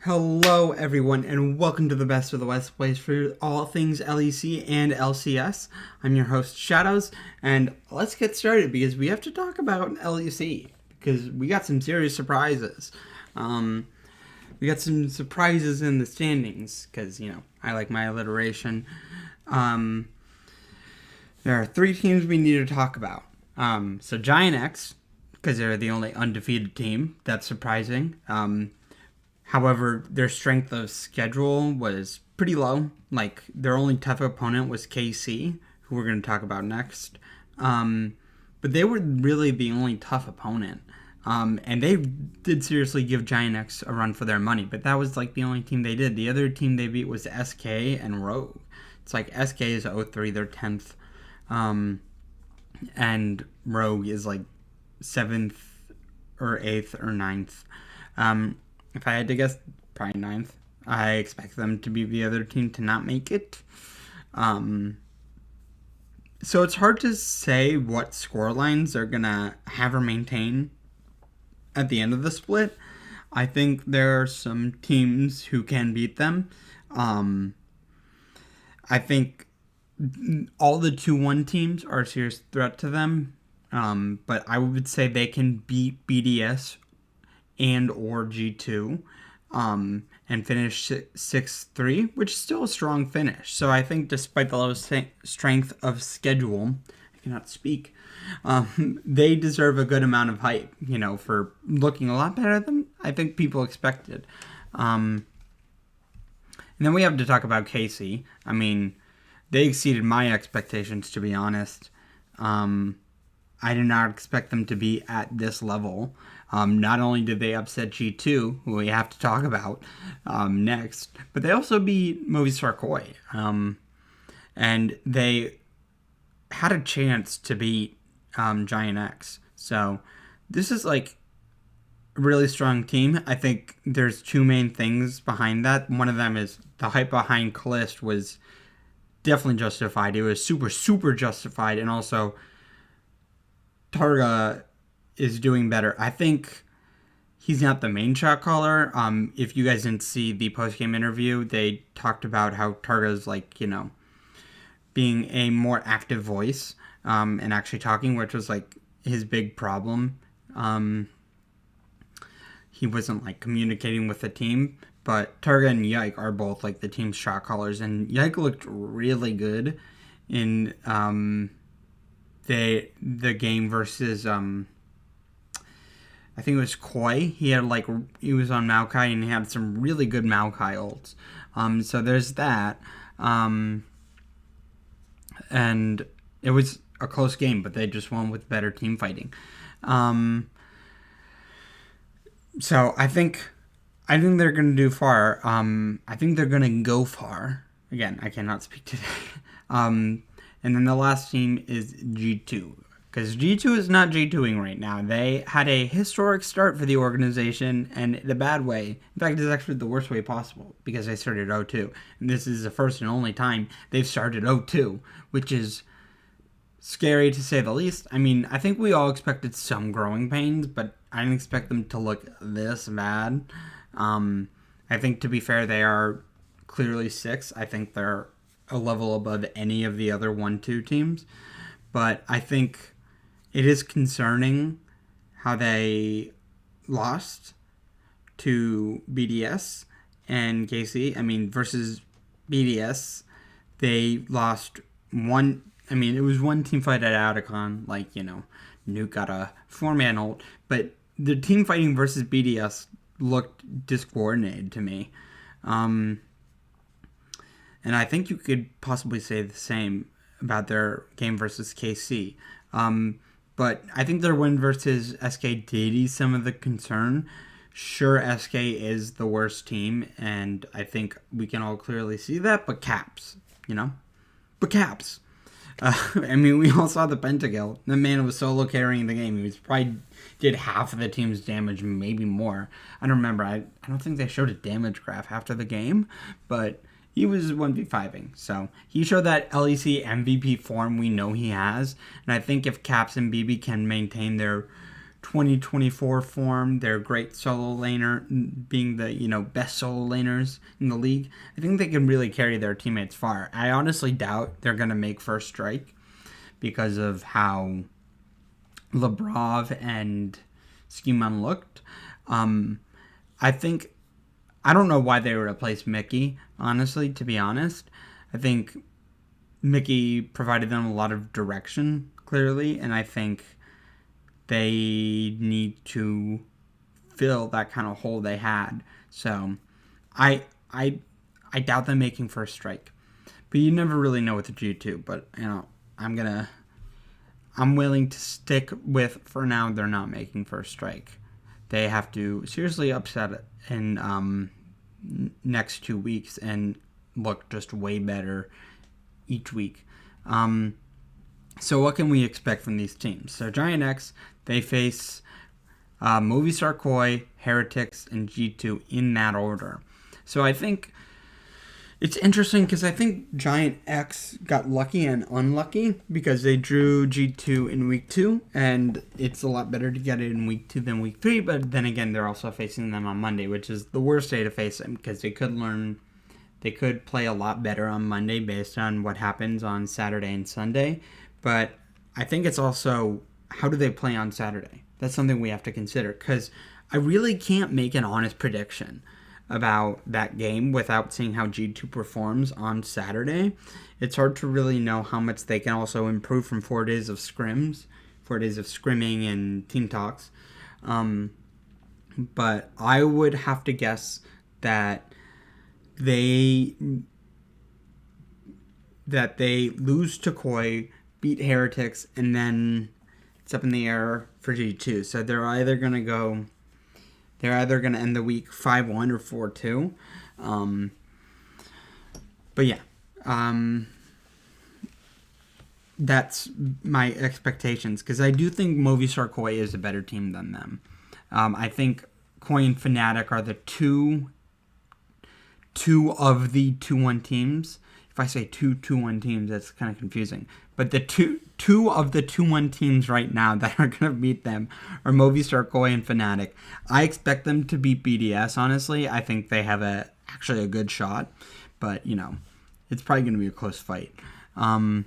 Hello, everyone, and welcome to the Best of the West place for all things LEC and LCS. I'm your host, Shadows, and let's get started because we have to talk about LEC because we got some serious surprises. We got some surprises in the standings because, I like my alliteration. There are three teams we need to talk about. So Giant X, because they're the only undefeated team. That's surprising. However, their strength of schedule was pretty low. Like, their only tough opponent was KC, who we're going to talk about next. But they were really the only tough opponent. And they did seriously give Giant X a run for their money, but that was like the only team they did. The other team they beat was SK and Rogue. It's like SK is 0-3, they're 10th. And Rogue is like 7th or 8th or 9th. If I had to guess, probably 9th. I expect them to be the other team to not make it. So it's hard to say what scorelines they're going to have or maintain at the end of the split. I think there are some teams who can beat them. I think all the 2-1 teams are a serious threat to them. But I would say they can beat BDS and or G2 and finish 6-3, which is still a strong finish. So I think despite the low strength of schedule, I cannot speak, they deserve a good amount of hype, for looking a lot better than I think people expected. And then we have to talk about KC. I mean, they exceeded my expectations, to be honest. I did not expect them to be at this level. Not only did they upset G2, who we have to talk about next, but they also beat Movistar Koi. And they had a chance to beat Giant X. So this is like a really strong team. I think there's two main things behind that. One of them is the hype behind Calist was definitely justified. It was super, super justified. And also, Targa is doing better. I think he's not the main shot caller. If you guys didn't see the post-game interview, they talked about how Targa's like, being a more active voice and actually talking, which was like his big problem. He wasn't like communicating with the team, but Targa and Yike are both like the team's shot callers, and Yike looked really good in the game versus I think it was Koi. He was on Maokai and he had some really good Maokai ults. So there's that. And it was a close game, but they just won with better team fighting. So I think they're going to do far. I think they're going to go far. Again, I cannot speak today. And then the last team is G2. Because G2 is not G2ing right now. They had a historic start for the organization, and in a bad way. In fact, it's actually the worst way possible, because they started 0-2. And this is the first and only time they've started 0-2, which is scary to say the least. I mean, I think we all expected some growing pains, but I didn't expect them to look this bad. I think, to be fair, they are clearly 6. I think they're a level above any of the other 1-2 teams. But I think it is concerning how they lost to BDS and KC. I mean, versus BDS, they lost one. I mean, it was one team fight at Audicon, like, Nuke got a 4-man ult. But the team fighting versus BDS looked discoordinated to me. And I think you could possibly say the same about their game versus KC. But I think their win versus SK did ease some of the concern. Sure, SK is the worst team, and I think we can all clearly see that, but Caps, But Caps. I mean, we all saw the Pentakill. The man was solo carrying the game. He was probably did half of the team's damage, maybe more. I don't remember. I don't think they showed a damage graph after the game, but he was 1v5ing. So he showed that LEC MVP form we know he has. And I think if Caps and BB can maintain their 2024 form. They're great solo laner, being the best solo laners in the league. I think they can really carry their teammates far. I honestly doubt they're gonna make first strike because of how Labrov and Schemon looked. I think I don't know why they replaced Mickey. Honestly, to be honest, I think Mickey provided them a lot of direction clearly, and I think they need to fill that kind of hole they had. So I I I doubt them making first strike. But you never really know with the G2. But I'm willing to stick with, for now, they're not making first strike. They have to seriously upset it in next 2 weeks and look just way better each week. So what can we expect from these teams? So Giant X, they face Movistar Koi, Heretics, and G2 in that order. So I think it's interesting because I think Giant X got lucky and unlucky because they drew G2 in week 2, and it's a lot better to get it in week 2 than week 3, but then again, they're also facing them on Monday, which is the worst day to face them because they could play a lot better on Monday based on what happens on Saturday and Sunday, but I think it's also, how do they play on Saturday? That's something we have to consider because I really can't make an honest prediction about that game without seeing how G2 performs on Saturday. It's hard to really know how much they can also improve from 4 days of scrimming and team talks. But I would have to guess that they lose to Koi, beat Heretics, and then it's up in the air for G2. So they're either going to end the week 5-1 or 4-2. But yeah, that's my expectations because I do think Movistar Koi is a better team than them. I think Koi and Fnatic are the two of the 2-1 teams. If I say 2-2-1 teams, that's kind of confusing. But the two of the 2-1 teams right now that are going to beat them are Movistar, Koi, and Fnatic. I expect them to beat BDS, honestly. I think they have actually a good shot. But, it's probably going to be a close fight. And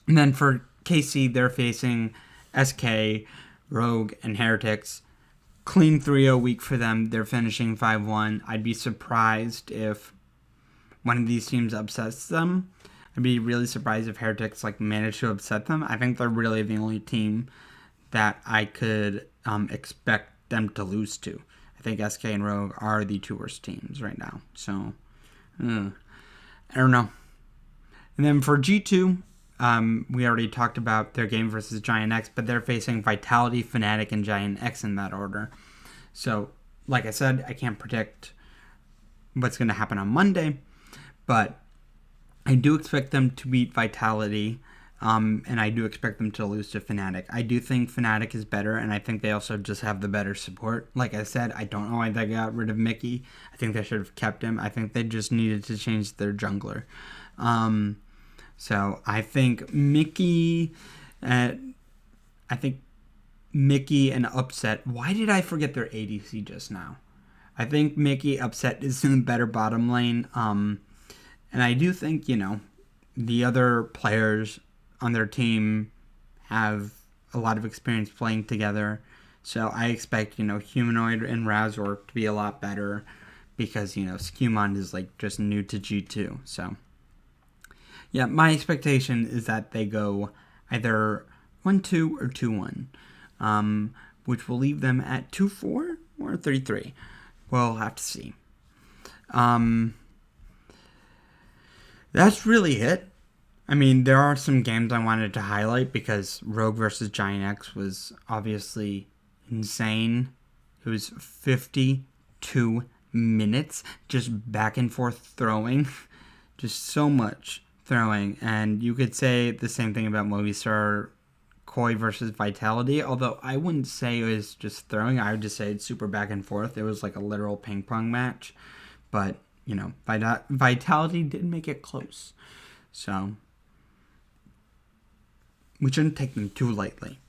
then for KC, they're facing SK, Rogue, and Heretics. Clean 3-0 week for them. They're finishing 5-1. I'd be surprised if one of these teams upsets them. I'd be really surprised if Heretics manage to upset them. I think they're really the only team that I could expect them to lose to. I think SK and Rogue are the 2 worst teams right now. So, I don't know. And then for G2, we already talked about their game versus Giant X, but they're facing Vitality, Fnatic, and Giant X in that order. So, like I said, I can't predict what's going to happen on Monday, but I do expect them to beat Vitality, and I do expect them to lose to Fnatic. I do think Fnatic is better, and I think they also just have the better support. Like I said, I don't know why they got rid of Mickey. I think they should have kept him. I think they just needed to change their jungler. So I think Mickey and Upset. Why did I forget their ADC just now? I think Mickey Upset is in the better bottom lane. And I do think, the other players on their team have a lot of experience playing together. So I expect, Humanoid and Razor to be a lot better because, Skewmon is just new to G2. So, yeah, my expectation is that they go either 1-2 or 2-1, which will leave them at 2-4 or 3-3. We'll have to see. That's really it. I mean, there are some games I wanted to highlight because Rogue versus Giant X was obviously insane. It was 52 minutes just back and forth throwing. Just so much throwing. And you could say the same thing about Movistar Koi versus Vitality, although I wouldn't say it was just throwing. I would just say it's super back and forth. It was like a literal ping pong match. But Vitality did make it close. So, we shouldn't take them too lightly.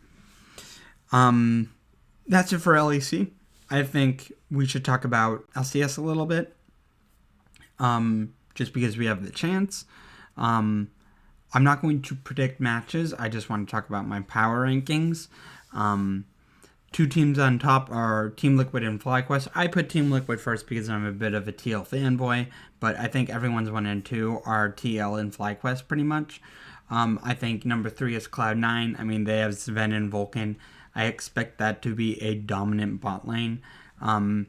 that's it for LEC. I think we should talk about LCS a little bit, just because we have the chance. I'm not going to predict matches. I just want to talk about my power rankings. Two teams on top are Team Liquid and FlyQuest. I put Team Liquid first because I'm a bit of a TL fanboy, but I think everyone's 1 and 2 are TL and FlyQuest pretty much. I think number 3 is Cloud9. I mean, they have Sven and Vulcan. I expect that to be a dominant bot lane. And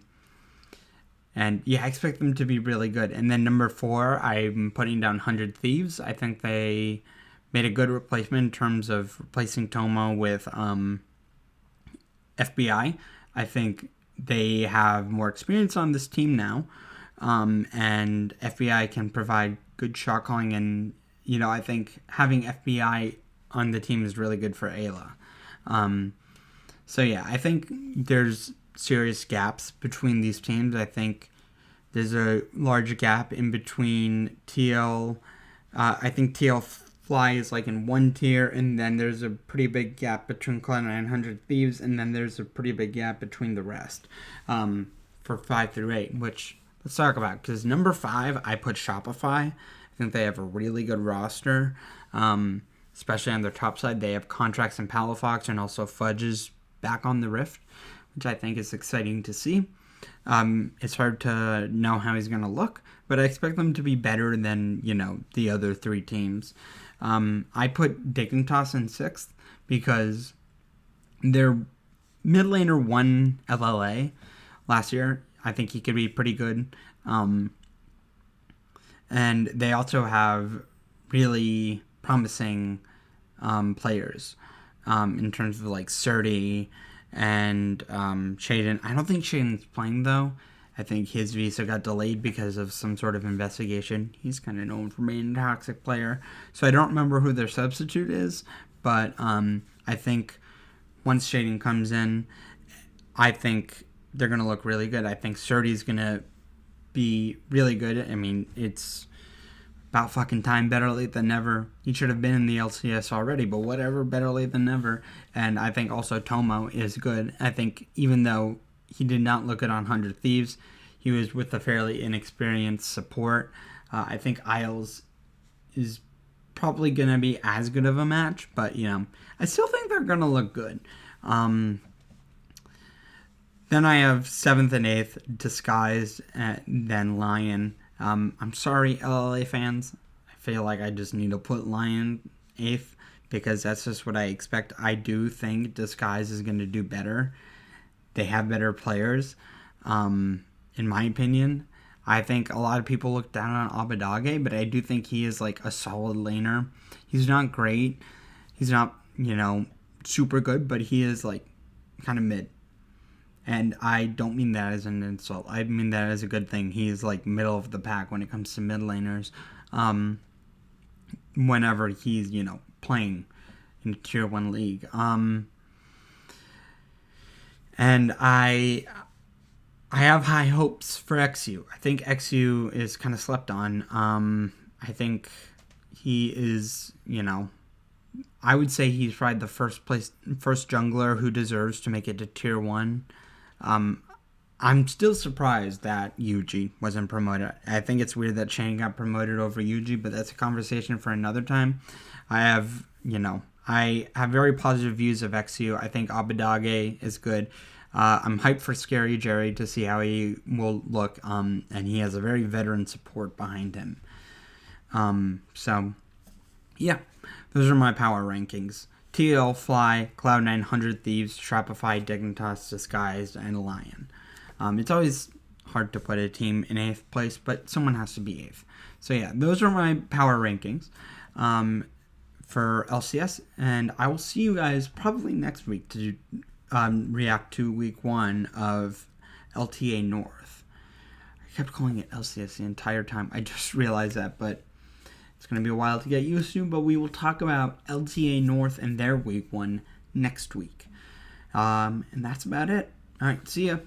yeah, I expect them to be really good. And then number 4, I'm putting down 100 Thieves. I think they made a good replacement in terms of replacing Tomo with FBI. I think they have more experience on this team now. And FBI can provide good shot calling. And, I think having FBI on the team is really good for Ayla. So yeah, I think there's serious gaps between these teams. I think there's a large gap in between TL. I think TL Fly is like in one tier, and then there's a pretty big gap between Cloud9 and 100 Thieves, and then there's a pretty big gap between the rest for 5 through 8, which let's talk about. Because number 5, I put Shopify. I think they have a really good roster, especially on their top side. They have Contracts and Palafox, and also Fudge's back on the Rift, which I think is exciting to see. It's hard to know how he's going to look, but I expect them to be better than, the other 3 teams. I put Dignitas in 6th because their mid laner won LLA last year. I think he could be pretty good. And they also have really promising players. In terms of like Surdy and Shaden. I don't think Shaden's playing though. I think his visa got delayed because of some sort of investigation. He's kind of known for being a toxic player. So I don't remember who their substitute is, but I think once Shaden comes in, I think they're going to look really good. I think Surdy's going to be really good. I mean, it's about fucking time, better late than never. He should have been in the LCS already, but whatever, better late than never. And I think also Tomo is good. I think even though he did not look good on 100 Thieves, he was with a fairly inexperienced support. I think Isles is probably going to be as good of a match, but, I still think they're going to look good. Then I have 7th and 8th, Disguised, and then Lion. I'm sorry, LLA fans. I feel like I just need to put Lion 8th because that's just what I expect. I do think Disguise is going to do better. They have better players, in my opinion. I think a lot of people look down on Abadage, but I do think he is like a solid laner. He's not great. He's not, super good, but he is like kind of mid. And I don't mean that as an insult. I mean that as a good thing. He's like middle of the pack when it comes to mid laners. Whenever he's, playing in a tier 1 league. And I have high hopes for XU. I think XU is kind of slept on. I think he is, I would say he's probably the first jungler who deserves to make it to tier 1. I'm still surprised that Yuji wasn't promoted. I think it's weird that Shane got promoted over Yuji, but that's a conversation for another time. I have very positive views of XU. I think Abadage is good. I'm hyped for Scary Jerry to see how he will look, and he has a very veteran support behind him. So, yeah, those are my power rankings. TL, Fly, Cloud9, 100 Thieves, Shopify, Dignitas, Disguised, and Lion. It's always hard to put a team in 8th place, but someone has to be 8th. So yeah, those are my power rankings for LCS, and I will see you guys probably next week to react to week 1 of LTA North. I kept calling it LCS the entire time. I just realized that, but it's going to be a while to get used to, but we will talk about LTA North and their week 1 next week. And that's about it. All right, see ya.